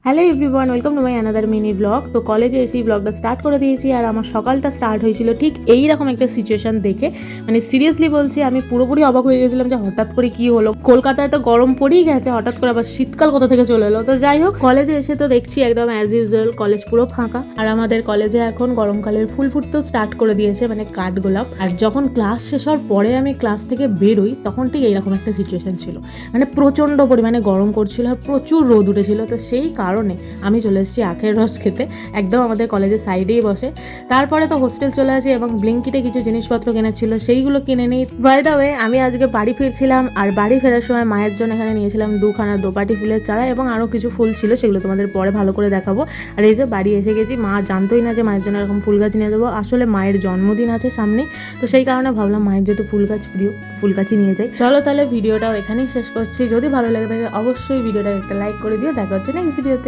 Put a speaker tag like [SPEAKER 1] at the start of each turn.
[SPEAKER 1] Hello everyone, welcome to my another mini blog. তো কলেজে এসে ব্লগটা স্টার্ট করে দিয়েছি। আর আমার সকালটা স্টার্ট হয়েছিল ঠিক এইরকম একটা সিচুয়েশন দেখে। মানে সিরিয়াসলি বলছি, আমি পুরোপুরি অবাক হয়ে গেছিলাম যে হঠাৎ করে কি হলো। কলকাতায় তো গরম পড়েই গেছে, হঠাৎ করে আবার শীতকাল কোথা থেকে চলে এলো। তো যাই হোক, কলেজে এসে তো দেখছি একদম অ্যাজ ইউজুয়াল কলেজ পুরো ফাঁকা। আর আমাদের কলেজে এখন গরমকালের ফুল ফুটতেও স্টার্ট করে দিয়েছে, মানে কাঠগোলাপ। আর যখন ক্লাস শেষ হওয়ার পরে আমি ক্লাস থেকে বেরোই, তখন ঠিক এইরকম একটা সিচুয়েশন ছিল। মানে প্রচণ্ড পরিমাণে গরম করছিল আর প্রচুর রোদ উঠেছিল। তো সেই কারণে আমি চলে এসেছি আখের রস খেতে, একদম আমাদের কলেজের সাইডেই বসে। তারপরে তো হোস্টেল চলে আসি এবং ব্লিঙ্কিটে কিছু জিনিসপত্র কেনার ছিল, সেইগুলো কিনে নিই। বাই দ্য ওয়ে, আমি আজকে বাড়ি ফিরছিলাম, আর বাড়ি ফেরার সময় মায়ের জন্য এখানে নিয়েছিলাম দুখানা দোপাটি ফুলের চারা এবং আরও কিছু ফুল ছিল, সেগুলো তোমাদের পরে ভালো করে দেখাবো। আর এই যে বাড়ি এসে গেছি, মা জানতোই না যে মায়ের জন্য এরকম ফুল গাছ নিয়ে দেবো। আসলে মায়ের জন্মদিন আছে সামনে, তো সেই কারণে ভাবলাম মায়ের যেহেতু ফুল গাছ প্রিয়, ফুল গাছই নিয়ে যাই। চলো তাহলে ভিডিওটাও এখানেই শেষ করছি। যদি ভালো লাগে থাকে অবশ্যই ভিডিওটা একটা লাইক করে দিও। দেখা হচ্ছে নেক্সট ভিডিওতে।